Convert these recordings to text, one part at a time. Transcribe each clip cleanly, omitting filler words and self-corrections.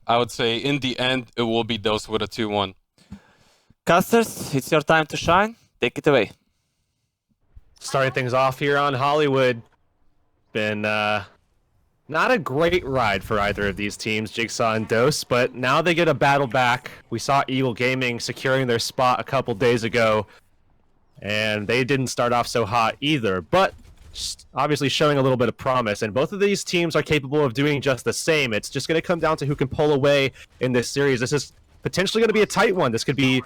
I would say in the end, it will be Dose with a 2-1. Casters, it's your time to shine. Take it away. Starting things off here on Hollywood. Been not a great ride for either of these teams, Jigsaw and Dose, but now they get a battle back. We saw Eagle Gaming securing their spot a couple days ago, and they didn't start off so hot either, but obviously showing a little bit of promise, and both of these teams are capable of doing just the same. It's just going to come down to who can pull away in this series. This is potentially going to be a tight one. This could be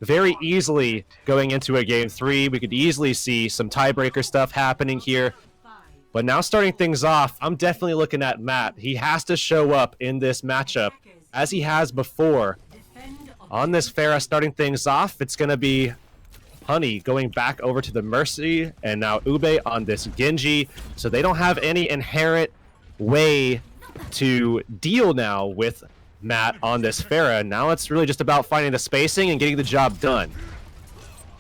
very easily going into a game 3. We could easily see some tiebreaker stuff happening here. But now starting things off, I'm definitely looking at Matt. He has to show up in this matchup as he has before. On this Pharah starting things off, it's going to be Honey going back over to the Mercy, and now Ube on this Genji. So they don't have any inherent way to deal now with Matt on this Pharah. Now it's really just about finding the spacing and getting the job done.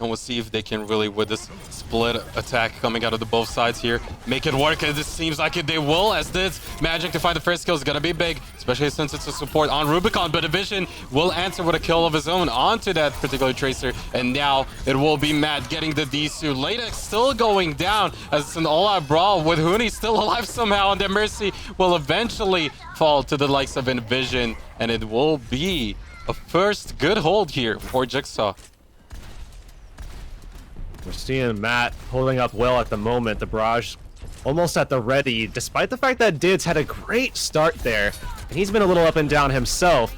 And we'll see if they can really, with this split attack coming out of the both sides here, make it work. And this seems like they will, as this magic to find the first kill is going to be big, especially since it's a support on Rubicon. But Division will answer with a kill of his own onto that particular Tracer. And now it will be Matt getting the D-Suit. Latex still going down as it's an all-out brawl with Huni still alive somehow. And the Mercy will eventually fall to the likes of Envision. And it will be a first good hold here for Jigsaw. We're seeing Matt holding up well at the moment. The barrage almost at the ready, despite the fact that Dids had a great start there. And he's been a little up and down himself.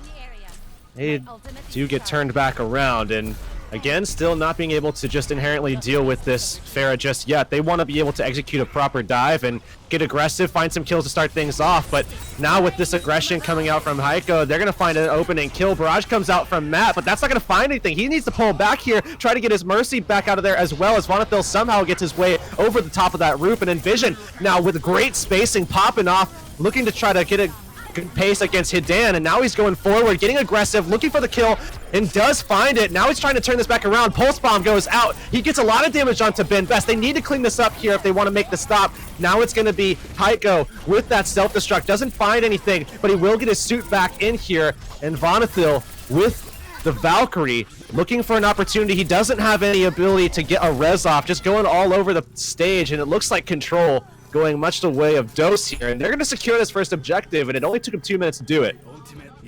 They do get turned back around, and again, still not being able to just inherently deal with this Pharah just yet. They want to be able to execute a proper dive and get aggressive, find some kills to start things off. But now with this aggression coming out from Heiko, they're going to find an opening kill. Barrage comes out from Matt, but that's not going to find anything. He needs to pull back here, try to get his Mercy back out of there as well, as Vonathil somehow gets his way over the top of that roof. And Envision now with great spacing popping off, looking to try to get a good pace against Hidan, and now he's going forward, getting aggressive, looking for the kill, and does find it. Now he's trying to turn this back around. Pulse Bomb goes out. He gets a lot of damage onto Ben Best. They need to clean this up here if they want to make the stop. Now it's going to be Heiko with that self-destruct. Doesn't find anything, but he will get his suit back in here. And Vonathil with the Valkyrie looking for an opportunity. He doesn't have any ability to get a res off, just going all over the stage, and it looks like Control going much the way of Dose here, and they're going to secure this first objective, and it only took them 2 minutes to do it.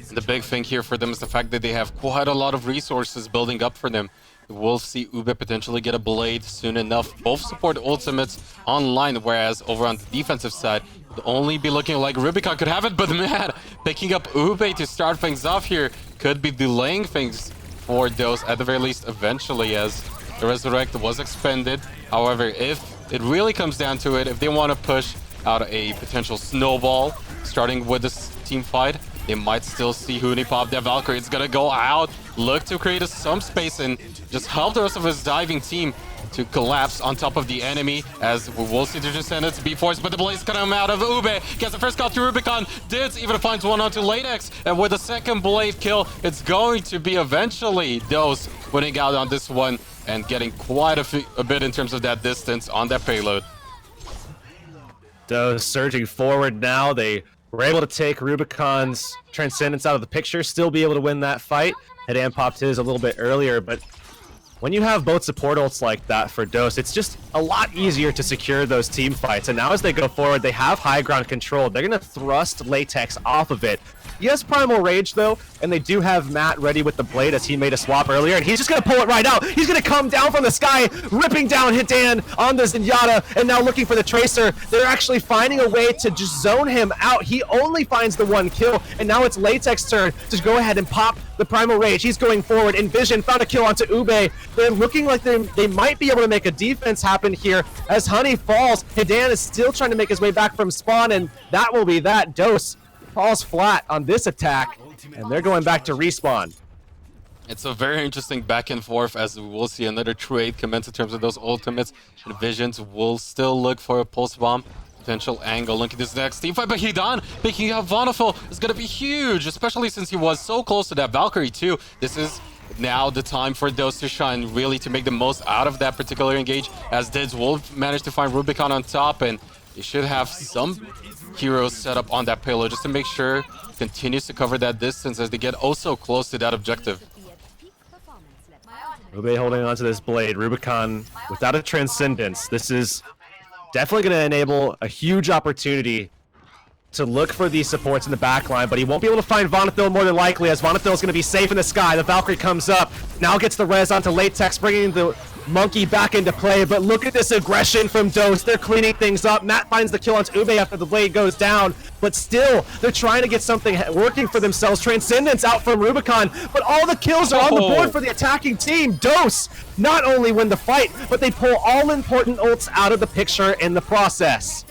The big thing here for them is the fact that they have quite a lot of resources building up for them. We'll see Ube potentially get a Blade soon enough. Both support ultimates online, whereas over on the defensive side, it would only be looking like Rubicon could have it, but man, picking up Ube to start things off here could be delaying things for Dose, at the very least eventually, as the Resurrect was expended. However, if it really comes down to it, if they want to push out a potential snowball starting with this team fight, they might still see Huni pop that Valkyrie. It's gonna go out, look to create some space and just help the rest of his diving team to collapse on top of the enemy, as we will see the descendants be forced, but the blaze come out of Ube. Gets the first call through Rubicon. Dids even finds one onto Latex, and with the second blade kill, it's going to be eventually Dose winning out on this one and getting quite a bit in terms of that distance on that payload. Dose surging forward now. They were able to take Rubicon's Transcendence out of the picture, still be able to win that fight. Hidan popped his a little bit earlier, but when you have both support ults like that for Dose, it's just a lot easier to secure those team fights. And now as they go forward, they have high ground control. They're going to thrust Latex off of it. He has Primal Rage, though, and they do have Matt ready with the Blade, as he made a swap earlier, and he's just going to pull it right out. He's going to come down from the sky, ripping down Hidan on the Zenyatta, and now looking for the Tracer. They're actually finding a way to just zone him out. He only finds the one kill, and now it's Latex's turn to go ahead and pop the Primal Rage. He's going forward. Envision found a kill onto Ube. They're looking like they might be able to make a defense happen here. As Honey falls, Hidan is still trying to make his way back from spawn, and that will be that. Dose falls flat on this attack, and they're going back to respawn. It's a very interesting back and forth, as we will see another trade commence in terms of those ultimates. And Visions will still look for a pulse bomb potential angle. Look at this next team fight, but Hidan picking up Vonathil is going to be huge, especially since he was so close to that Valkyrie too. This is now the time for Dose to shine, really to make the most out of that particular engage, as Dids will manage to find Rubicon on top, and he should have some heroes set up on that payload just to make sure continues to cover that distance as they get also close to that objective. Ube holding onto this blade. Rubicon without a Transcendence. This is definitely going to enable a huge opportunity to look for these supports in the backline, but he won't be able to find Vonethil more than likely, as Vonethil is going to be safe in the sky. The Valkyrie comes up, now gets the res onto Latex, bringing the Monkey back into play, but look at this aggression from Dose. They're cleaning things up. Matt finds the kill onto Ube after the blade goes down, but still, they're trying to get something working for themselves. Transcendence out from Rubicon, but all the kills are on the board for the attacking team. Dose not only win the fight, but they pull all important ults out of the picture in the process.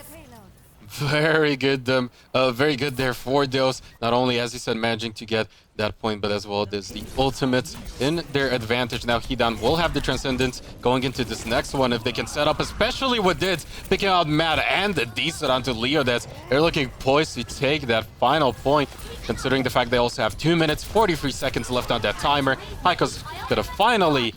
Very good there for Dose. Not only, as you said, managing to get that point, but as well as the ultimates in their advantage. Now Hidan will have the Transcendence going into this next one if they can set up, especially with Dids picking out Matt and the decent onto Leo. They're looking poised to take that final point, considering the fact they also have 2 minutes, 43 seconds left on that timer. Heiko's gonna finally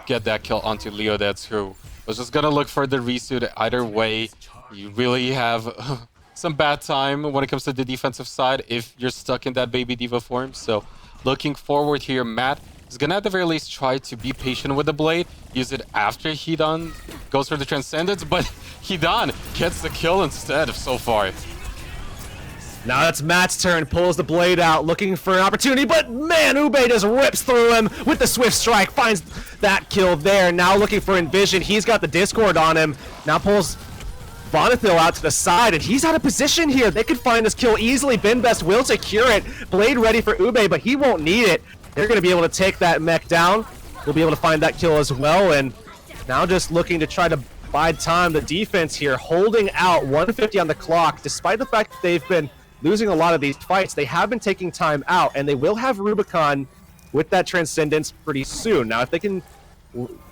get that kill onto Leo, who was just gonna look for the resuit. Either way, you really have some bad time when it comes to the defensive side if you're stuck in that Baby Diva form. So looking forward here, Matt is gonna at the very least try to be patient with the blade, use it after Hidan goes for the Transcendence, but Hidan gets the kill instead so far. Now that's Matt's turn, pulls the blade out, looking for an opportunity, but man, Ube just rips through him with the Swift Strike, finds that kill there. Now looking for Envision, he's got the Discord on him, now pulls Vonethil out to the side, and he's out of position here. They could find this kill easily. Benbest will secure it. Blade ready for Ube, but he won't need it. They're going to be able to take that mech down. We'll be able to find that kill as well, and now just looking to try to bide time. The defense here holding out 150 on the clock. Despite the fact that they've been losing a lot of these fights, they have been taking time out, and they will have Rubicon with that Transcendence pretty soon. Now, if they can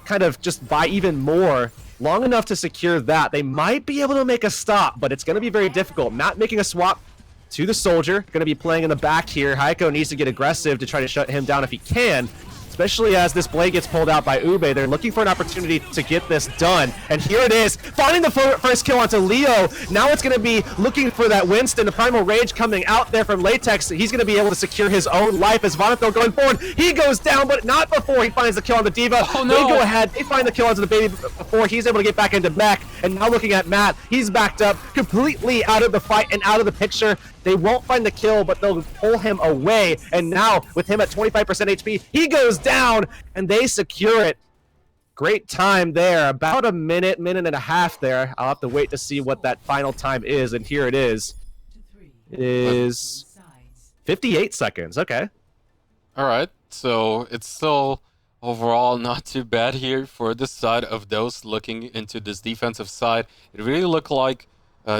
kind of just buy even more, long enough to secure that, they might be able to make a stop, but it's going to be very difficult. Matt making a swap to the Soldier, going to be playing in the back here. Heiko needs to get aggressive to try to shut him down if he can, especially as this blade gets pulled out by Ube. They're looking for an opportunity to get this done, and here it is, finding the first kill onto Leo. Now it's going to be looking for that Winston. The Primal Rage coming out there from Latex. He's going to be able to secure his own life as Vonethil going forward. He goes down, but not before he finds the kill on the Diva. Oh, no. They go ahead, they find the kill onto the Baby before he's able to get back into mech, and now looking at Matt, he's backed up, completely out of the fight and out of the picture. They won't find the kill, but they'll pull him away, and now with him at 25% HP, he goes down, and they secure it. Great time there, about a minute and a half there. I'll have to wait to see what that final time is, and here it is. It is 58 seconds, okay. All right, so it's still overall not too bad here for the side of those looking into this defensive side. It really looked like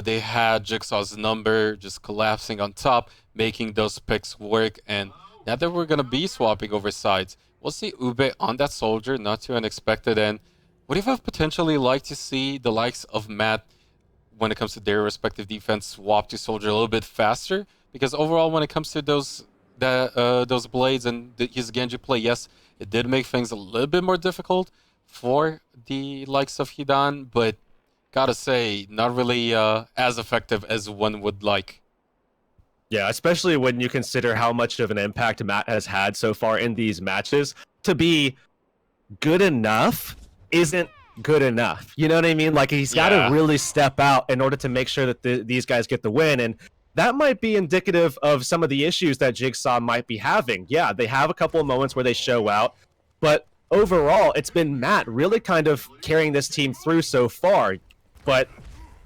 they had Jigsaw's number just collapsing on top, making those picks work, and now that we're going to be swapping over sides, we'll see Ube on that Soldier, not too unexpected, and would you have potentially liked to see the likes of Matt, when it comes to their respective defense, swap to Soldier a little bit faster? Because overall, when it comes to those blades and his Genji play, yes, it did make things a little bit more difficult for the likes of Hidan, but gotta say, not really as effective as one would like. Yeah, especially when you consider how much of an impact Matt has had so far in these matches. To be good enough isn't good enough. You know what I mean? Like, he's got to really step out in order to make sure that these guys get the win, and that might be indicative of some of the issues that Jigsaw might be having. Yeah, they have a couple of moments where they show out, but overall, it's been Matt really kind of carrying this team through so far. But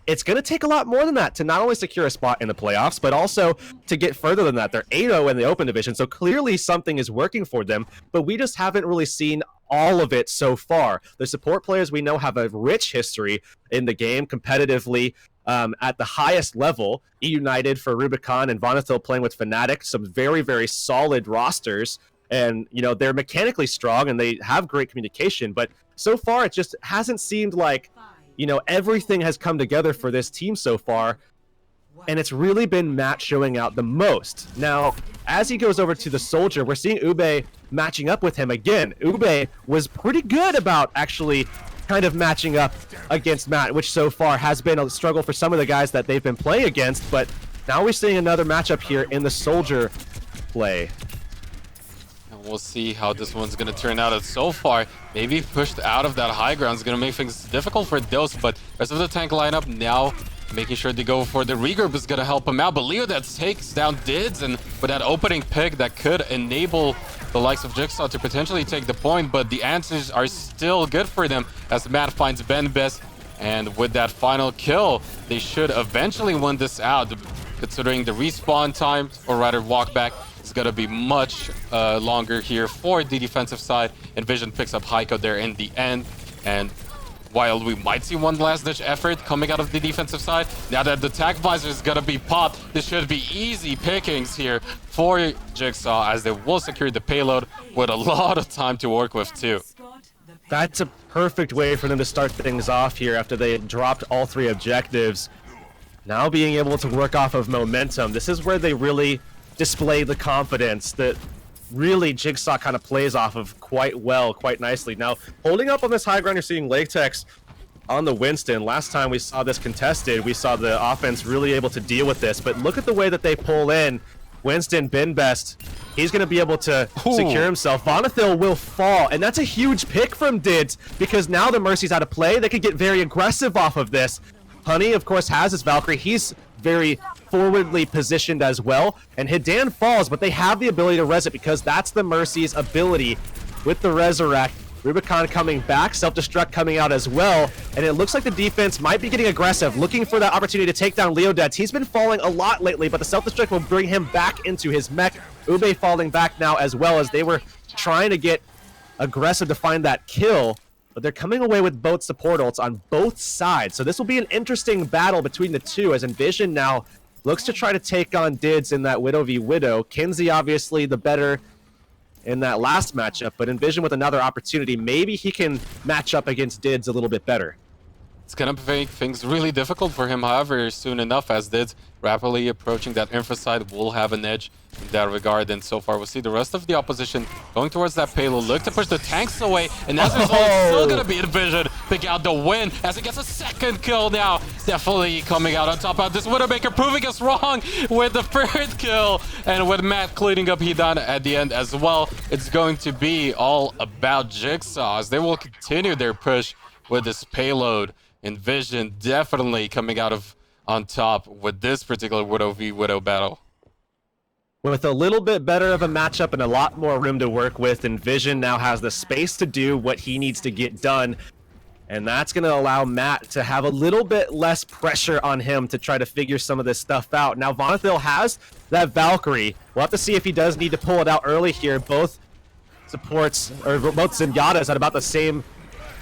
it's going to take a lot more than that to not only secure a spot in the playoffs, but also to get further than that. They're 8-0 in the Open Division, so clearly something is working for them, but we just haven't really seen all of it so far. The support players we know have a rich history in the game competitively at the highest level. E-United for Rubicon and Vonethil playing with Fnatic, some very, very solid rosters. And, you know, they're mechanically strong and they have great communication, but so far it just hasn't seemed like, you know, everything has come together for this team so far, and it's really been Matt showing out the most. Now, as he goes over to the Soldier, we're seeing Ube matching up with him again. Ube was pretty good about actually kind of matching up against Matt, which so far has been a struggle for some of the guys that they've been playing against, but now we're seeing another matchup here in the Soldier play. And we'll see how this one's going to turn out. And so far, maybe pushed out of that high ground is going to make things difficult for Dose, but rest of the tank lineup now making sure they go for the regroup is going to help him out. But Leo that takes down Dids, and with that opening pick that could enable the likes of Jigsaw to potentially take the point, but the answers are still good for them as Matt finds Ben Best, and with that final kill, they should eventually win this out, considering the respawn time, or rather walk back, is going to be much longer here for the defensive side. And Vision picks up Heiko there in the end, and while we might see one last-ditch effort coming out of the defensive side, now that the attack visor is going to be popped, this should be easy pickings here for Jigsaw, as they will secure the payload with a lot of time to work with too. That's a perfect way for them to start things off here after they dropped all 3 objectives. Now being able to work off of momentum, this is where they really display the confidence that really Jigsaw kind of plays off of quite well, quite nicely. Now, holding up on this high ground, you're seeing Latex on the Winston. Last time we saw this contested, we saw the offense really able to deal with this, but look at the way that they pull in. Winston, Ben Best, he's going to be able to secure himself. Vonathil will fall, and that's a huge pick from Dids, because now the Mercy's out of play. They could get very aggressive off of this. Honey, of course, has his Valkyrie. He's very forwardly positioned as well, and Hidan falls, but they have the ability to res it, because that's the Mercy's ability with the Resurrect. Rubicon coming back, self-destruct coming out as well, and it looks like the defense might be getting aggressive, looking for that opportunity to take down Leodets. He's been falling a lot lately, but the self-destruct will bring him back into his mech. Ube falling back now as well, as they were trying to get aggressive to find that kill, but they're coming away with both support ults on both sides. So this will be an interesting battle between the two, as Envision now looks to try to take on Dids in that Widow v Widow. Kinsey obviously the better in that last matchup, but Envision with another opportunity. Maybe he can match up against Dids a little bit better. It's going to make things really difficult for him, however, soon enough, as Dids rapidly approaching that infra side will have an edge in that regard. And so far, we'll see the rest of the opposition going towards that payload, look to push the tanks away, and as a result, it's still going to be Envision pick out the win as it gets a second kill now. Definitely coming out on top of this Widowmaker, proving us wrong with the third kill, and with Matt cleaning up Hidan at the end as well. It's going to be all about Jigsaw as they will continue their push with this payload. Envision definitely coming out of on top with this particular Widow v Widow battle. With a little bit better of a matchup and a lot more room to work with, Envision now has the space to do what he needs to get done. And that's going to allow Matt to have a little bit less pressure on him to try to figure some of this stuff out. Now, Vonathil has that Valkyrie. We'll have to see if he does need to pull it out early here. Both supports, or both Zenyatta's at about the same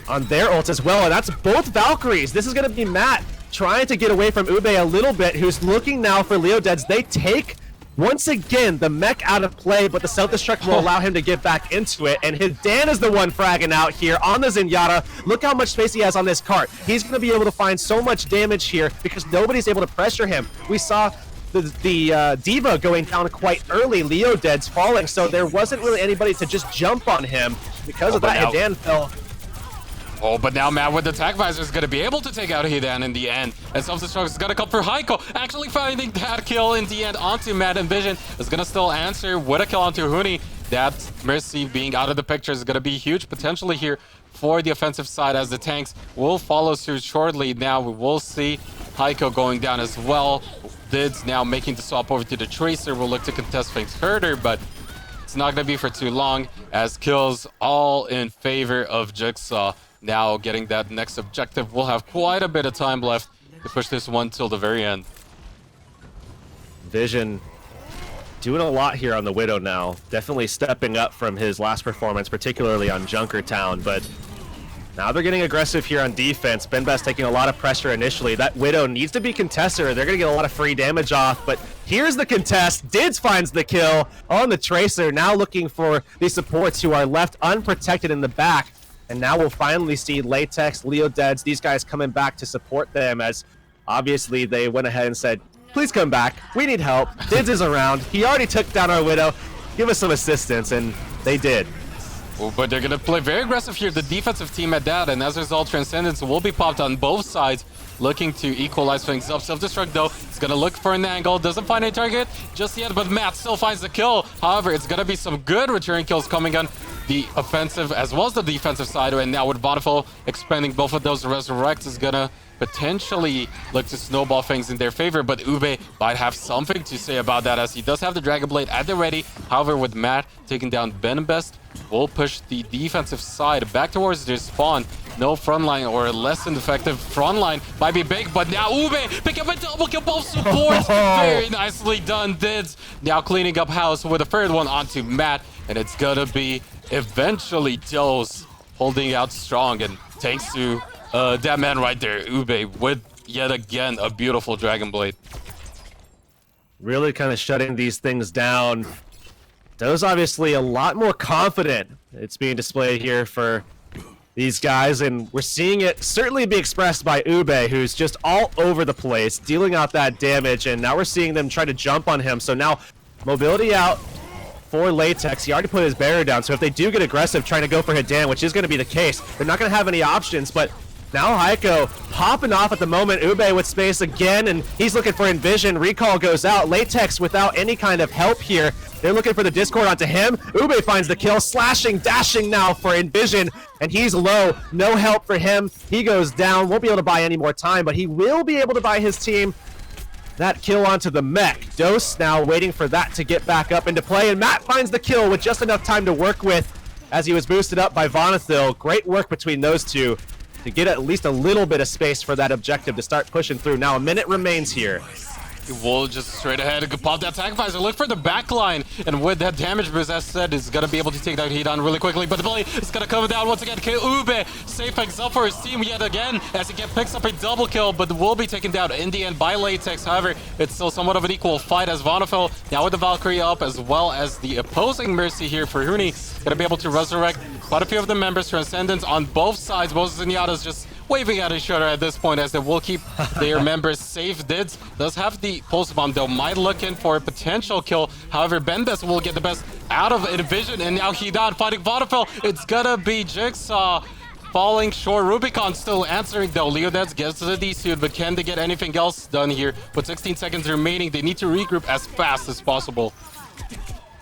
on their ults as well, and that's both Valkyries. This is going to be Matt trying to get away from Ube a little bit, who's looking now for Leodeds. They take, once again, the mech out of play, but the self-destruct will allow him to get back into it, and Hidan is the one fragging out here on the Zenyatta. Look how much space he has on this cart. He's going to be able to find so much damage here because nobody's able to pressure him. We saw the Diva going down quite early, Leodeds falling, so there wasn't really anybody to just jump on him. Because of that, Hidan fell. Oh, but now Matt with the attack visor is going to be able to take out Hidan in the end. And self-destruct is going to come for Heiko. Actually finding that kill in the end onto Matt, and Vision is going to still answer with a kill onto Huni. That Mercy being out of the picture is going to be huge potentially here for the offensive side, as the tanks will follow suit shortly. Now we will see Heiko going down as well. Dids now making the swap over to the Tracer. Will look to contest things further, but it's not going to be for too long, as kills all in favor of Jigsaw. Now getting that next objective. We'll have quite a bit of time left to push this one till the very end. Vision doing a lot here on the Widow now. Definitely stepping up from his last performance, particularly on Junkertown, but now they're getting aggressive here on defense. Benbest taking a lot of pressure initially. That Widow needs to be contested or they're going to get a lot of free damage off, but here's the contest. Dids finds the kill on the Tracer, now looking for these supports who are left unprotected in the back. And now we'll finally see Latex, Leodeds, these guys coming back to support them, as obviously they went ahead and said, please come back. We need help. Dids is around. He already took down our Widow. Give us some assistance, and they did. Oh, but they're going to play very aggressive here, the defensive team at that, and as a result, Transcendence will be popped on both sides, looking to equalize things up. Self-destruct, though, it's going to look for an angle, doesn't find a target just yet, but Matt still finds the kill. However, it's going to be some good return kills coming on the offensive as well as the defensive side, and now with Bonneful expanding both of those, Resurrect is going to potentially look to snowball things in their favor, but Ube might have something to say about that as he does have the Dragon Blade at the ready. However, with Matt taking down Benbest, will push the defensive side back towards their spawn. No frontline or less than effective frontline might be big, but now Ube pick up a double kill, both supports. Very nicely done, Dids. Now cleaning up house with a third one onto Matt, and it's gonna be eventually Dose holding out strong, and thanks to that man right there, Ube, with yet again a beautiful Dragon Blade. Really kind of shutting these things down. Doe's obviously a lot more confident. It's being displayed here for these guys, and we're seeing it certainly be expressed by Ube, who's just all over the place, dealing out that damage, and now we're seeing them try to jump on him. So now, mobility out for Latex. He already put his barrier down, so if they do get aggressive trying to go for Hidan, which is going to be the case, they're not going to have any options, but now Heiko popping off at the moment. Ube with space again, and he's looking for Envision. Recall goes out. Latex without any kind of help here. They're looking for the Discord onto him. Ube finds the kill, slashing, dashing now for Envision, and he's low. No help for him. He goes down. Won't be able to buy any more time, but he will be able to buy his team that kill onto the mech. Dose now waiting for that to get back up into play, and Matt finds the kill with just enough time to work with as he was boosted up by Vonathil. Great work between those two to get at least a little bit of space for that objective to start pushing through. Now a minute remains here. Will just straight ahead and pop that sacrifice. Look for the backline, and with that damage boost, as said, is gonna be able to take that heat on really quickly. But the bully is gonna come down once again. Ube safe things up for his team yet again as he picks up a double kill, but will be taken down in the end by Latex. However, it's still somewhat of an equal fight as Vonafel now with the Valkyrie up, as well as the opposing Mercy here for Huni, gonna be able to resurrect quite a few of the members. Transcendence on both sides. Moses and Yada's just waving at each other at this point as they will keep their members safe. Dids does have the pulse bomb though, might look in for a potential kill. However, Benbest will get the best out of Envision, and now Hidan fighting Vodafel. It's gonna be Jigsaw falling short. Rubicon still answering though. Leodets gets to the D-suit, but can they get anything else done here? With 16 seconds remaining, they need to regroup as fast as possible.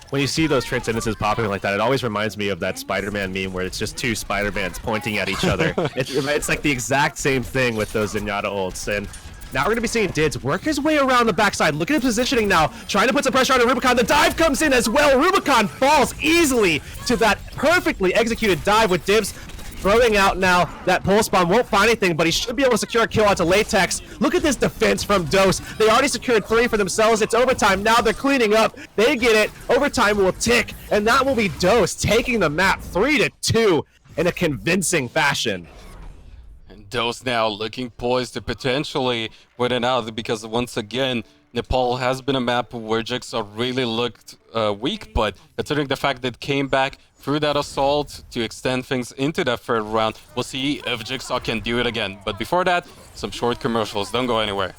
When you see those Transcendences popping like that, it always reminds me of that Spider-Man meme where it's just two Spider-Mans pointing at each other. It's like the exact same thing with those Zenyatta ults. And now we're going to be seeing Dids work his way around the backside. Look at his positioning now, trying to put some pressure on Rubicon. The dive comes in as well. Rubicon falls easily to that perfectly executed dive with Dibs throwing out now that pulse bomb. Won't find anything, but he should be able to secure a kill onto Latex. Look at this defense from Dose. They already secured 3 for themselves. It's overtime. Now they're cleaning up. They get it. Overtime will tick, and that will be Dose taking the map 3-2 in a convincing fashion. And Dose now looking poised to potentially win it out, because once again, Nepal has been a map where Jigsaw really looked weak, but considering the fact that it came back through that assault to extend things into that third round, we'll see if Jigsaw can do it again. But before that, some short commercials. Don't go anywhere.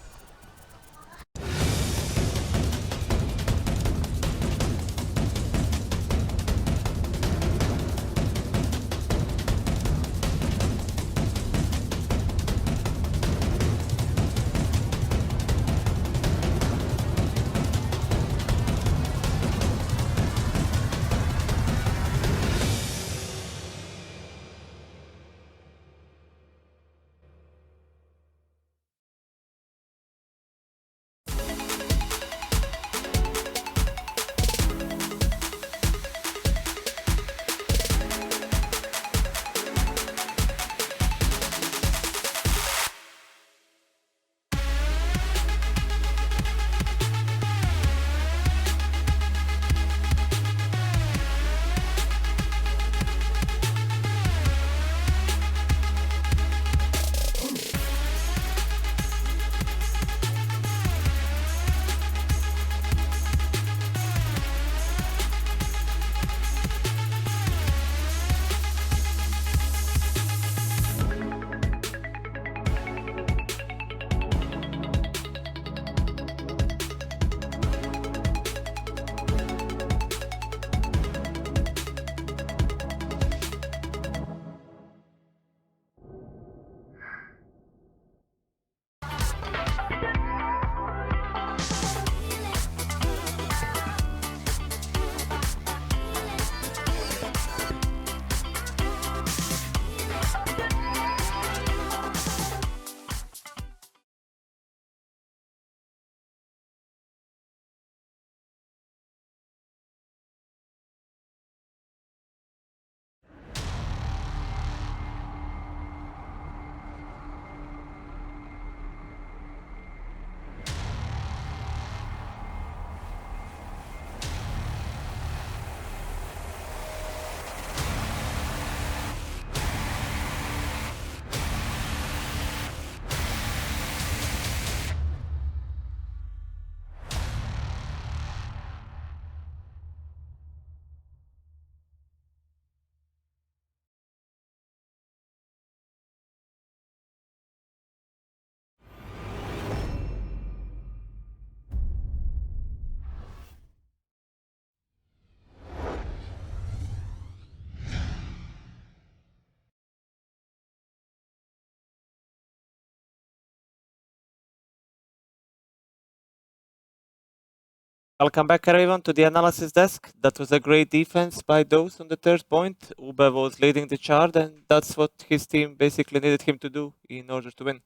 I'll come back, Raven, to the analysis desk. That was a great defense by those on the third point. Ube was leading the chart, and that's what his team basically needed him to do in order to win.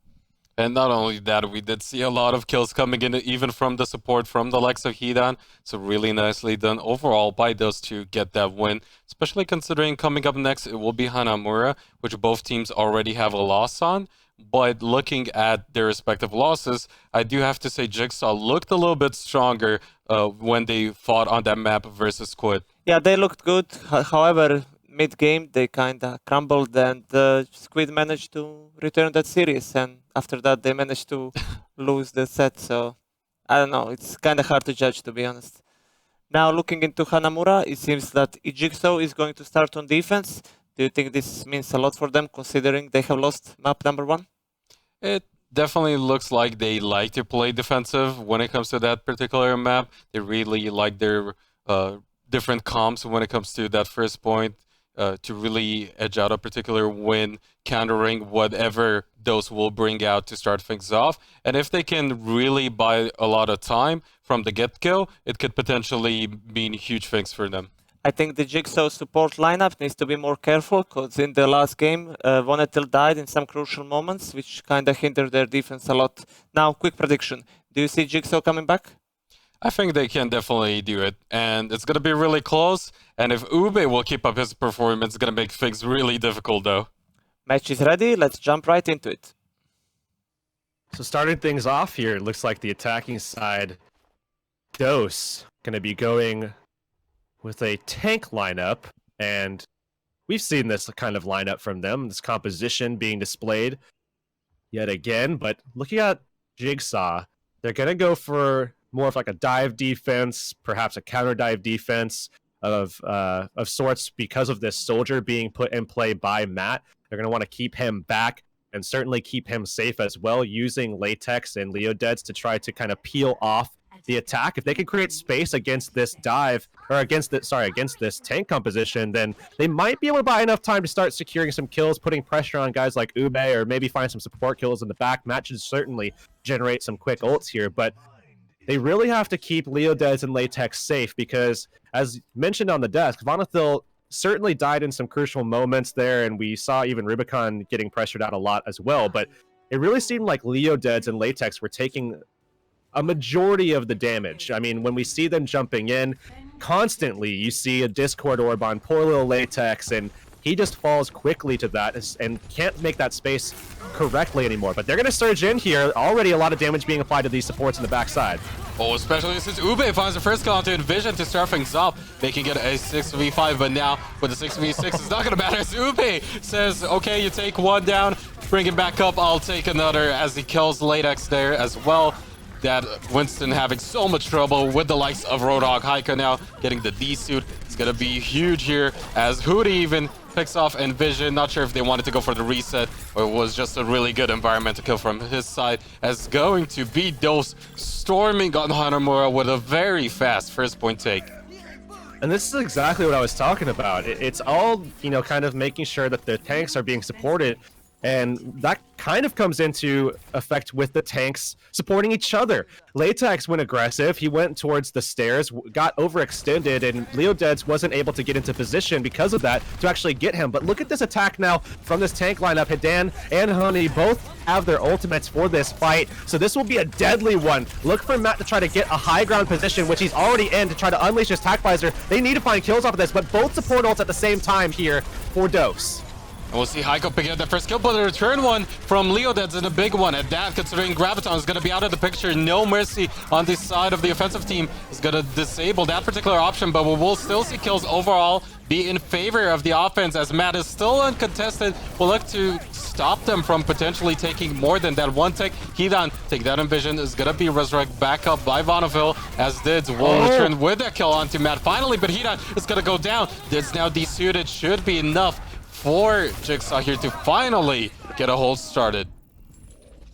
And not only that, we did see a lot of kills coming in, even from the support from the likes of Hidan. So really nicely done overall by those two get that win, especially considering coming up next, it will be Hanamura, which both teams already have a loss on. But looking at their respective losses, I do have to say Jigsaw looked a little bit stronger when they fought on that map versus Squid. Yeah, they looked good. However, mid-game, they kind of crumbled, and Squid managed to return that series. And after that, they managed to lose the set. So, I don't know. It's kind of hard to judge, to be honest. Now, looking into Hanamura, it seems that Jigsaw is going to start on defense. Do you think this means a lot for them, considering they have lost map number 1? It definitely looks like they like to play defensive when it comes to that particular map. They really like their different comps when it comes to that first point to really edge out a particular win, countering whatever those will bring out to start things off. And if they can really buy a lot of time from the get-go, it could potentially mean huge things for them. I think the Jigsaw support lineup needs to be more careful, because in the last game, Vonetil died in some crucial moments, which kind of hindered their defense a lot. Now, quick prediction. Do you see Jigsaw coming back? I think they can definitely do it, and it's going to be really close. And if Ube will keep up his performance, it's going to make things really difficult, though. Match is ready. Let's jump right into it. So starting things off here, it looks like the attacking side, Dose, going to be going with a tank lineup, and we've seen this kind of lineup from them, this composition being displayed yet again. But looking at Jigsaw, they're going to go for more of like a dive defense, perhaps a counter dive defense of sorts, because of this soldier being put in play by Matt. They're going to want to keep him back and certainly keep him safe as well, using Latex and Leodeads to try to kind of peel off the attack. If they can create space against this dive, or against this tank composition, then they might be able to buy enough time to start securing some kills, putting pressure on guys like Ube, or maybe find some support kills in the back. Matt should certainly generate some quick ults here, but they really have to keep Leodeads and Latex safe, because as mentioned on the desk, Vonathil certainly died in some crucial moments there, and we saw even Rubicon getting pressured out a lot as well, but it really seemed like Leodeads and Latex were taking a majority of the damage. I mean, when we see them jumping in constantly, you see a Discord orb on poor little Latex, and he just falls quickly to that and can't make that space correctly anymore. But they're going to surge in here. Already a lot of damage being applied to these supports in the backside. Oh, especially since Ube finds the first kill onto Envision to start things up. They can get a 6v5, but now with the 6v6, it's not going to matter. As Ube says, okay, you take one down, bring him back up, I'll take another, as he kills Latex there as well. That Winston having so much trouble with the likes of Roadhog. Haika now getting the D-suit. It's going to be huge here, as Hootie even picks off Envision. Not sure if they wanted to go for the reset, or it was just a really good environmental kill from his side, as going to be Dose storming on Hanamura with a very fast first point take. And this is exactly what I was talking about. It's all, you know, kind of making sure that the tanks are being supported. And that kind of comes into effect with the tanks supporting each other. Latex went aggressive. He went towards the stairs, got overextended, and Leodeads wasn't able to get into position because of that to actually get him. But look at this attack now from this tank lineup. Hidan and Honey both have their ultimates for this fight, so this will be a deadly one. Look for Matt to try to get a high ground position, which he's already in, to try to unleash his Tac Visor. They need to find kills off of this, but both support ults at the same time here for Dose. And we'll see Heiko picking up that first kill, but a return one from Leodeads and a big one at that, considering Graviton is going to be out of the picture. No mercy on the side of the offensive team is going to disable that particular option, but we will still see kills overall be in favor of the offense, as Matt is still uncontested. We'll look to stop them from potentially taking more than that one tick. Hidan, take that Envision, is going to be resurrected back up by Vonaville, as Dids will return with that kill onto Matt finally, but Hidan is going to go down. Dids now desuited, should be enough for Jigsaw here to finally get a hold started.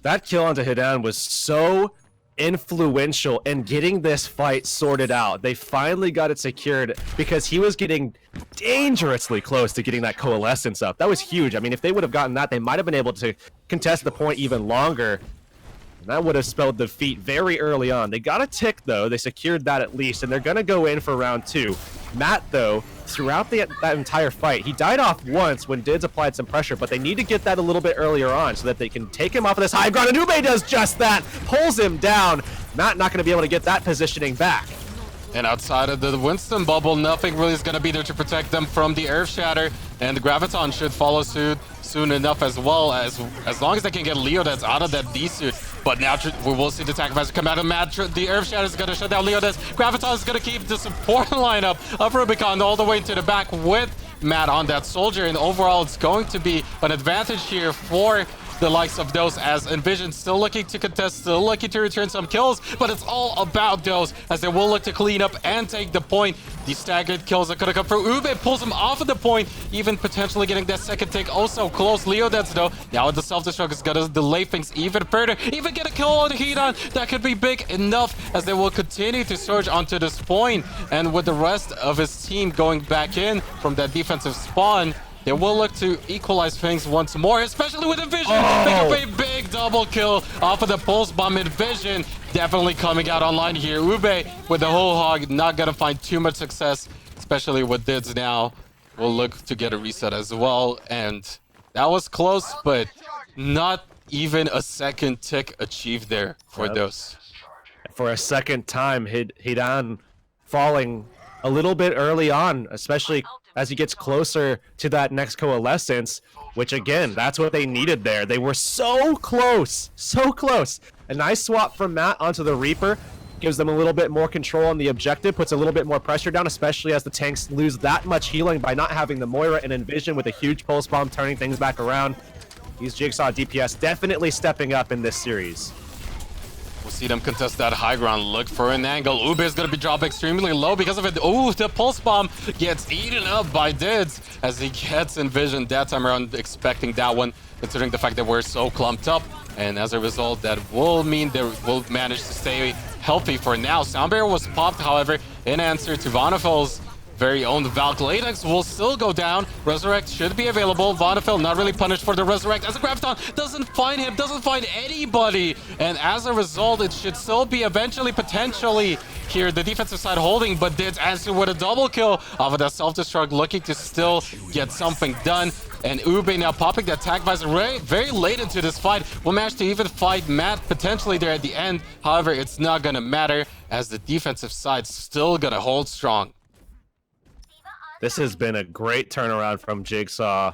That kill onto Hidan was so influential in getting this fight sorted out. They finally got it secured, because he was getting dangerously close to getting that coalescence up. That was huge. I mean, if they would have gotten that, they might have been able to contest the point even longer. And that would have spelled defeat very early on. They got a tick, though. They secured that at least, and they're going to go in for round 2. Matt, though, throughout that entire fight, he died off once when Dids applied some pressure, but they need to get that a little bit earlier on so that they can take him off of this high ground, and Ube does just that! Pulls him down. Matt not going to be able to get that positioning back. And outside of the Winston bubble, nothing really is going to be there to protect them from the Earth Shatter. And the Graviton should follow suit soon enough as well, as long as they can get Leo that's out of that D-suit. But now we will see the attack advisor come out of Matt. The Earth Shatter is going to shut down Leo. Graviton is going to keep the support lineup of Rubicon all the way to the back with Matt on that soldier. And overall, it's going to be an advantage here for the likes of those, as Envision still looking to contest, still looking to return some kills, but it's all about those as they will look to clean up and take the point. The staggered kills that could have come through. Ube pulls him off of the point, even potentially getting that second take. Oh, so close. Leo that's though. Now with the self-destruct is gonna delay things even further. Even get a kill on the Hedon. That could be big enough as they will continue to surge onto this point. And with the rest of his team going back in from that defensive spawn, they will look to equalize things once more, especially with Envision. Pick up a big double kill off of the pulse bomb. Envision definitely coming out online here. Ube with the whole hog, not gonna find too much success, especially with Dids now. Will look to get a reset as well. And that was close, but not even a second tick achieved there for those. For a second time, Hidan falling a little bit early on, especially as he gets closer to that next coalescence, which again, that's what they needed there. They were so close, so close. A nice swap from Matt onto the Reaper gives them a little bit more control on the objective, puts a little bit more pressure down, especially as the tanks lose that much healing by not having the Moira and Envision with a huge pulse bomb turning things back around. These Jigsaw DPS definitely stepping up in this series. We'll see them contest that high ground. Look for an angle. Ube is going to be dropped extremely low because of it. Oh, the pulse bomb gets eaten up by Dids as he gets Envision that time around, expecting that one, considering the fact that we're so clumped up. And as a result, that will mean they will manage to stay healthy for now. Sound Barrier was popped, however, in answer to Vonnefel's very own Valk. Latex will still go down. Resurrect should be available. Vonnefel not really punished for the Resurrect as the Graviton doesn't find him, doesn't find anybody. And as a result, it should still be eventually, potentially, here the defensive side holding, but Dids answer with a double kill off of that self-destruct, looking to still get something done. And Ube now popping that attack visor very late into this fight. Will manage to even fight Matt potentially there at the end. However, it's not going to matter as the defensive side's still going to hold strong. This has been a great turnaround from Jigsaw,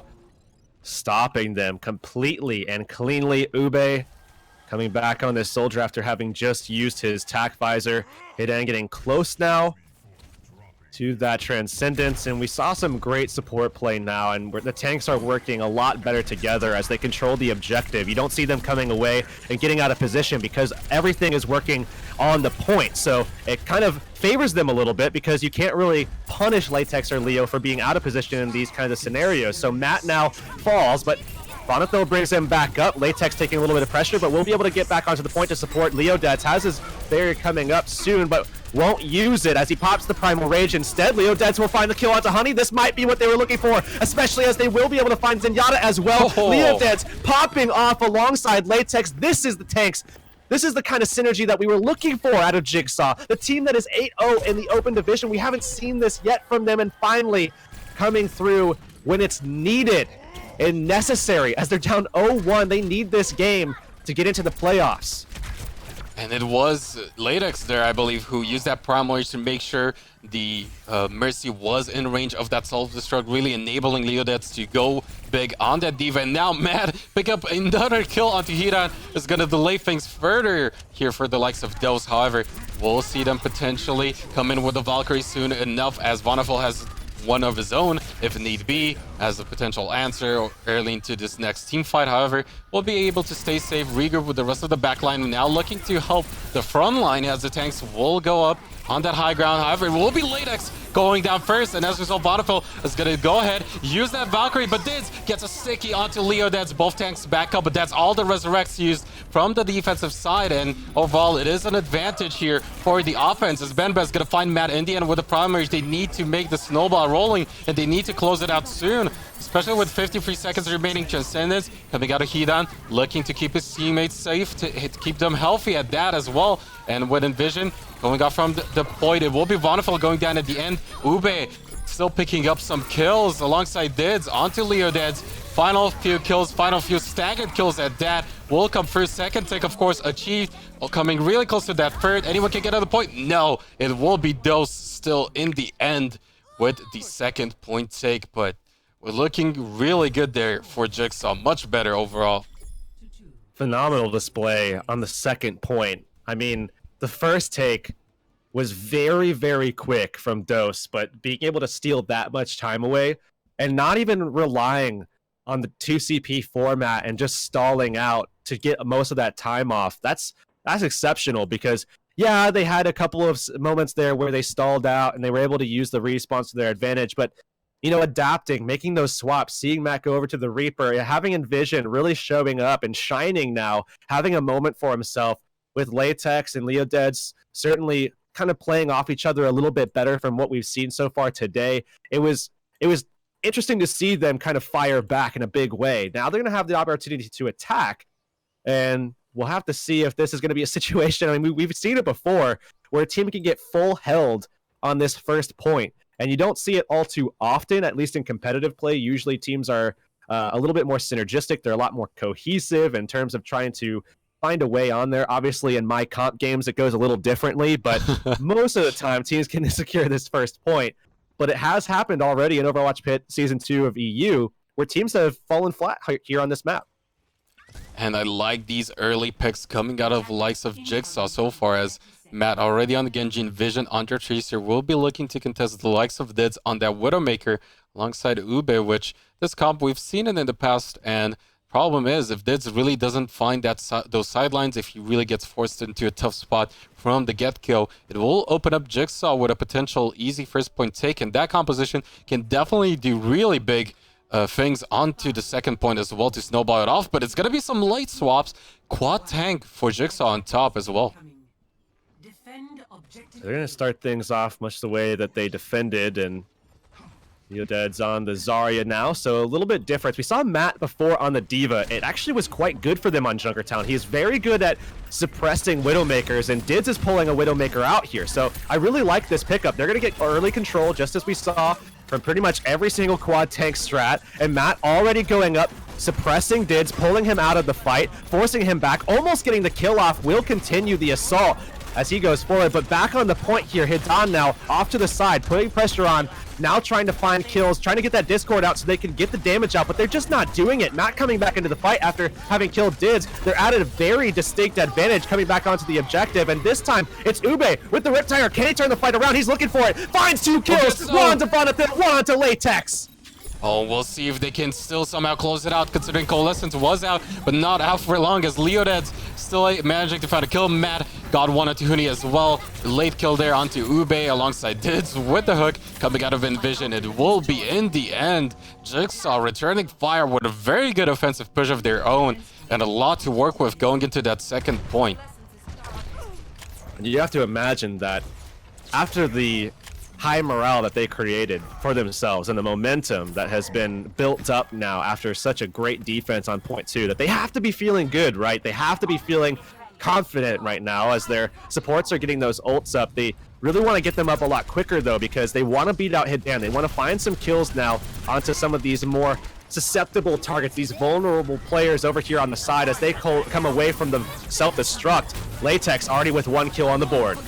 stopping them completely and cleanly. Ube coming back on this soldier after having just used his tack visor. Hidan getting close now to that Transcendence, and we saw some great support play now, and the tanks are working a lot better together as they control the objective. You don't see them coming away and getting out of position because everything is working on the point, so it kind of favors them a little bit because you can't really punish Latex or Leo for being out of position in these kinds of scenarios. So Matt now falls, but Vonnetel brings him back up. Latex taking a little bit of pressure, but we'll be able to get back onto the point to support. Leodets has his barrier coming up soon, but won't use it as he pops the Primal Rage instead. Leodets will find the kill onto Honey. This might be what they were looking for, especially as they will be able to find Zenyatta as well. Leodets popping off alongside Latex. This is the tanks. This is the kind of synergy that we were looking for out of Jigsaw. The team that is 8-0 in the open division. We haven't seen this yet from them, and finally coming through when it's needed and necessary. As they're down 0-1, they need this game to get into the playoffs. And it was Latex there, I believe, who used that Primal Rage to make sure the Mercy was in range of that self-destruct, really enabling Leodets to go big on that Diva. And now Matt pick up another kill onto Hidan is going to delay things further here for the likes of Dose. However, we'll see them potentially come in with the Valkyrie soon enough, as Vonnevel has one of his own, if need be, as a potential answer early into this next team fight. However, we'll be able to stay safe, regroup with the rest of the backline, now looking to help the front line as the tanks will go up on that high ground. However, it will be Latex going down first, and as a result, Bonifil is going to go ahead, use that Valkyrie, but Dids gets a sticky onto Leo. That's both tanks back up, but that's all the resurrects used from the defensive side, and overall, it is an advantage here for the offense, as Benbez going to find Matt Indian with the primaries. They need to make the snowball rolling, and they need to close it out soon, especially with 53 seconds remaining. Transcendence coming out of Hidan, looking to keep his teammates safe, to keep them healthy at that as well. And with Envision going off from the point, it will be Vonifil going down at the end. Ube still picking up some kills alongside Dids onto Leo Dids. Final few kills, final few staggered kills at that will come first. Second take, of course, achieved. Coming really close to that third. Anyone can get on the point? No, it will be Dose still in the end with the second point take, but we're looking really good there for Jigsaw. Much better overall. Phenomenal display on the second point. I mean, the first take was very, very quick from Dose, but being able to steal that much time away and not even relying on the 2CP format and just stalling out to get most of that time off, that's exceptional, because yeah, they had a couple of moments there where they stalled out and they were able to use the respawns to their advantage, but you know, adapting, making those swaps, seeing Matt go over to the Reaper, having Envision really showing up and shining now, having a moment for himself with Latex and Leo Deads certainly kind of playing off each other a little bit better from what we've seen so far today. It was interesting to see them kind of fire back in a big way. Now they're going to have the opportunity to attack, and we'll have to see if this is going to be a situation. I mean, we've seen it before where a team can get full held on this first point, and you don't see it all too often, at least in competitive play. Usually teams are a little bit more synergistic. They're a lot more cohesive in terms of trying to find a way on there. Obviously, in my comp games, it goes a little differently, but most of the time, teams can secure this first point. But it has happened already in Overwatch Pit Season 2 of EU, where teams have fallen flat here on this map. And I like these early picks coming out of the likes of Jigsaw so far, as Matt already on the Genji, Vision under Tracer will be looking to contest the likes of Dids on that Widowmaker alongside Ube, which this comp we've seen it in the past, and problem is, if Dids really doesn't find those sidelines, if he really gets forced into a tough spot from the get-go, it will open up Jigsaw with a potential easy first point take, and that composition can definitely do really big things onto the second point as well to snowball it off, but it's going to be some late swaps. Quad tank for Jigsaw on top as well. They're going to start things off much the way that they defended, and Dead's on the Zarya now, so a little bit different. We saw Matt before on the D.Va. It actually was quite good for them on Junkertown. He's very good at suppressing Widowmakers, and Dids is pulling a Widowmaker out here. So I really like this pickup. They're going to get early control, just as we saw from pretty much every single quad tank strat, and Matt already going up, suppressing Dids, pulling him out of the fight, forcing him back, almost getting the kill off, will continue the assault as he goes forward. But back on the point here, Hidan now off to the side, putting pressure on, now trying to find kills, trying to get that Discord out so they can get the damage out, but they're just not doing it. Not coming back into the fight after having killed Dids. They're at a very distinct advantage coming back onto the objective, and this time it's Ube with the Riptire. Can he turn the fight around? He's looking for it. Finds 2 kills. One onto Bonifil, one onto Latex. Oh, we'll see if they can still somehow close it out, considering Coalescence was out, but not out for long, as Leoded's still managing to find a kill. Matt got one onto Huni as well. Late kill there onto Ube alongside Dids with the hook coming out of Envision. It will be in the end. Jigsaw returning fire with a very good offensive push of their own, and a lot to work with going into that second point. And you have to imagine that after the high morale that they created for themselves and the momentum that has been built up now after such a great defense on point 2, that they have to be feeling good, right? They have to be feeling confident right now as their supports are getting those ults up. They really want to get them up a lot quicker, though, because they want to beat out Hidan. They want to find some kills now onto some of these more susceptible targets, these vulnerable players over here on the side as they come away from the self-destruct. Latex already with 1 kill on the board.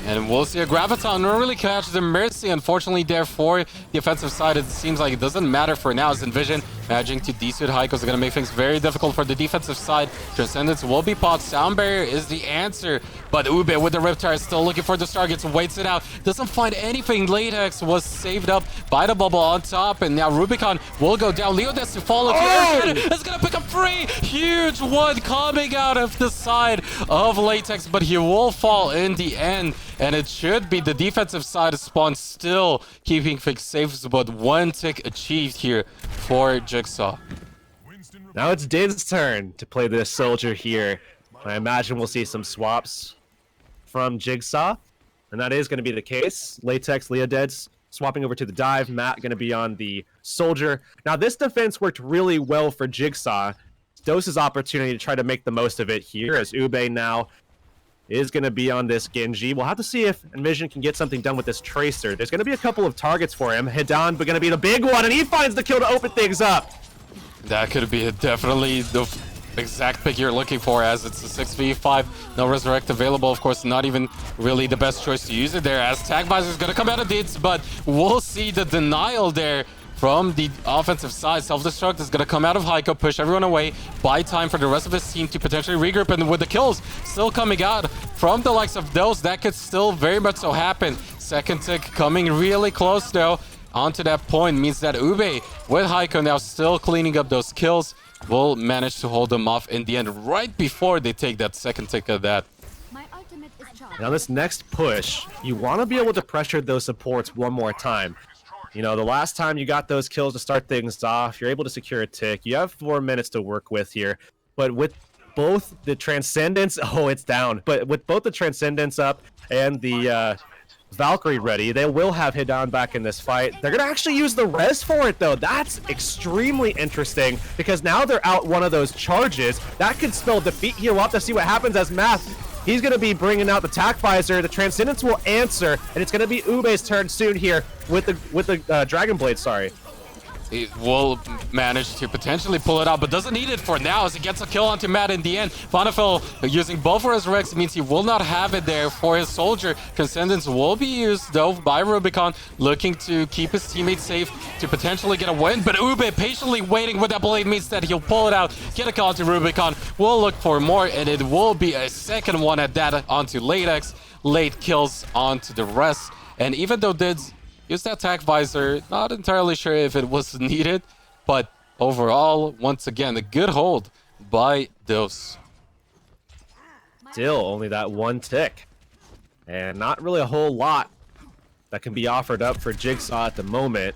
And we'll see a Graviton not really catch the Mercy. Unfortunately, therefore, the offensive side, it seems like it doesn't matter for now, as Envision managing to D-suit Heiko is going to make things very difficult for the defensive side. Transcendence will be popped. Sound Barrier is the answer, but Ube with the Riptire still looking for the targets, waits it out, doesn't find anything. Latex was saved up by the bubble on top, and now Rubicon will go down. Leodes to follow. It's going to pick up 3. Huge one coming out of the side of Latex, but he will fall in the end. and it should be the defensive side of Spawn still keeping things safe, but 1 tick achieved here for Jigsaw. Now it's Did's turn to play this soldier here. I imagine we'll see some swaps from Jigsaw, and that is going to be the case. Latex, Leodeds swapping over to the dive. Matt going to be on the soldier. Now this defense worked really well for Jigsaw. Dose's opportunity to try to make the most of it here, as Ube now is going to be on this Genji. We'll have to see if Envision can get something done with this Tracer. There's going to be a couple of targets for him. Hidan but going to be the big one, and he finds the kill to open things up. That could be definitely the exact pick you're looking for, as it's a 6v5. No Resurrect available. Of course, not even really the best choice to use it there, as Tag Visor is going to come out of Dids, but we'll see the denial there from the offensive side. Self-destruct is going to come out of Heiko, push everyone away, buy time for the rest of his team to potentially regroup, and with the kills still coming out from the likes of those, that could still very much so happen. Second tick coming really close though. Onto that point means that Ube, with Heiko now still cleaning up those kills, will manage to hold them off in the end right before they take that second tick of that. Now this next push, you want to be able to pressure those supports one more time. You know, the last time you got those kills to start things off, you're able to secure a tick. You have 4 minutes to work with here. But with both the Transcendence, oh, it's down. But with both the Transcendence up and the Valkyrie ready, they will have Hidan back in this fight. They're going to actually use the res for it, though. That's extremely interesting, because now they're out one of those charges. That could spell defeat here. We'll have to see what happens as Math. He's going to be bringing out the Tac Visor. The Transcendence will answer, and it's going to be Ube's turn soon here with the Dragon Blade, sorry. It will manage to potentially pull it out, but doesn't need it for now, as he gets a kill onto Matt in the end. Vonafel using both for his Rex means he will not have it there for his soldier. Transcendence will be used though by Rubicon, looking to keep his teammates safe to potentially get a win, but Ube patiently waiting with that blade means that he'll pull it out, get a kill onto Rubicon. We'll look for more, and it will be a second one at that onto Latex. Late kills onto the rest, and even though Dids use that Tac Visor, not entirely sure if it was needed, but overall, once again, a good hold by Dose. Still only that 1 tick, and not really a whole lot that can be offered up for Jigsaw at the moment.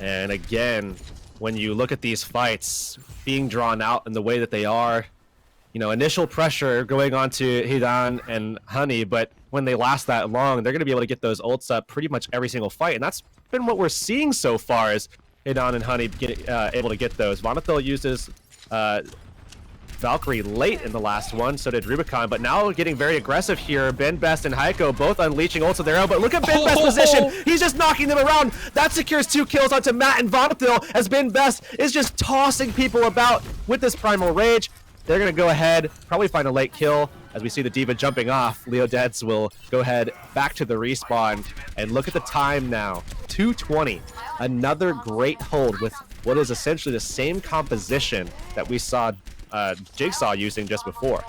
And again, when you look at these fights being drawn out in the way that they are, you know, initial pressure going on to Hidan and Honey, but when they last that long, they're going to be able to get those ults up pretty much every single fight, and that's been what we're seeing so far, is Hidan and Honey able to get those. Vonathil uses Valkyrie late in the last one, so did Rubicon, but now getting very aggressive here. Ben Best and Heiko both unleashing ults of their own, but look at Ben Best's position. He's just knocking them around. That secures 2 kills onto Matt and Vonathil, as Ben Best is just tossing people about with this Primal Rage. They're going to go ahead, probably find a late kill. As we see the Diva jumping off, Leodeds will go ahead back to the respawn. And look at the time now, 2:20. Another great hold with what is essentially the same composition that we saw Jigsaw using just before.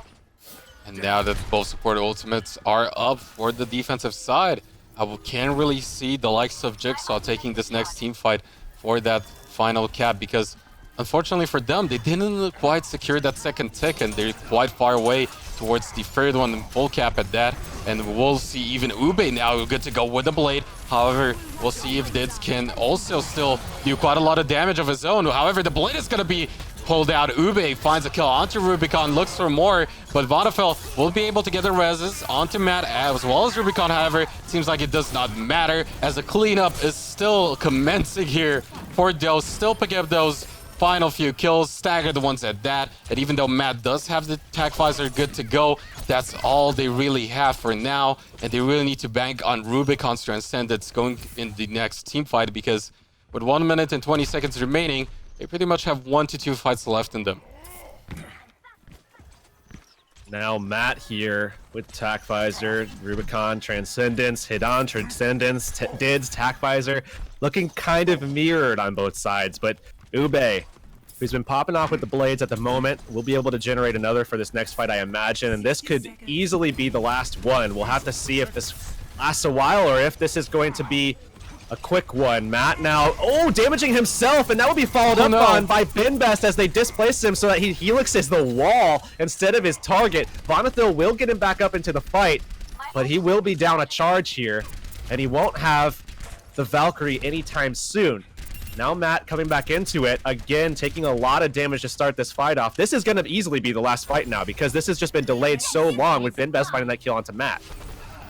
And now that both support ultimates are up for the defensive side, I can't really see the likes of Jigsaw taking this next team fight for that final cap, because unfortunately for them, they didn't quite secure that second tick, and they're quite far away towards the third one, full cap at that. And we'll see even Ube now good to go with the blade. However, we'll see if Dids can also still do quite a lot of damage of his own. However, the blade is going to be pulled out. Ube finds a kill onto Rubicon, looks for more, but Vonafel will be able to get the reses onto Matt as well as Rubicon. However, it seems like it does not matter, as the cleanup is still commencing here for Dose, still picking up those final few kills, stagger the ones at that. And even though Matt does have the Tac Visor good to go, that's all they really have for now, and they really need to bank on Rubicon's Transcendence going in the next team fight, because with 1 minute and 20 seconds remaining, they pretty much have 1 to 2 fights left in them. Now Matt here with Tac Visor, Rubicon, Transcendence, Hidan, Transcendence, Dids, Tac Visor, looking kind of mirrored on both sides, but Ube, who's been popping off with the blades at the moment, will be able to generate another for this next fight, I imagine, and this could easily be the last one. We'll have to see if this lasts a while or if this is going to be a quick one. Matt now, damaging himself, and that will be followed up on by Ben Best as they displace him so that he helixes the wall instead of his target. Vonathil will get him back up into the fight. but he will be down a charge here, and he won't have the Valkyrie anytime soon. Now Matt coming back into it, again taking a lot of damage to start this fight off. This is going to easily be the last fight now because this has just been delayed so long with Benbest finding that kill onto Matt.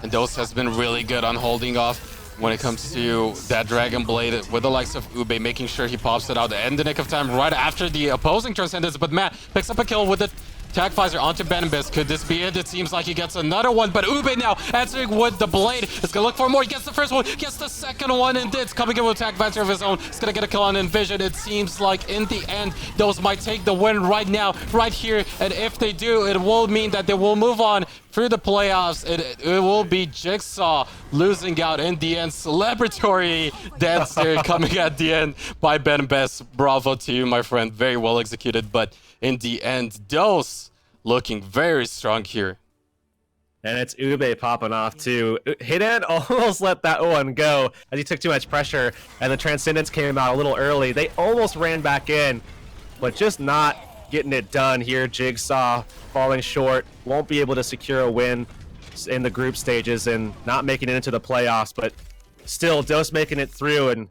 And Dose has been really good on holding off when it comes to that Dragon Blade with the likes of Ube, making sure he pops it out in the nick of time right after the opposing Transcendence. But Matt picks up a kill with the Tag Visor onto Benbest. Could this be it? It seems like he gets another one, but Ube now answering with the blade. It's gonna look for more. He gets the first one, gets the second one, and it's coming in with Tag Visor of his own. It's gonna get a kill on Envision. It seems like in the end, those might take the win right now, right here. And if they do, it will mean that they will move on through the playoffs. It will be Jigsaw losing out in the end. Celebratory dance there coming at the end by Benbest. Bravo to you, my friend. Very well executed, but in the end, Dose looking very strong here. And it's Ube popping off too. Hidden almost let that one go as he took too much pressure, and the Transcendence came out a little early. They almost ran back in, but just not getting it done here. Jigsaw falling short, won't be able to secure a win in the group stages and not making it into the playoffs, but still Dose making it through and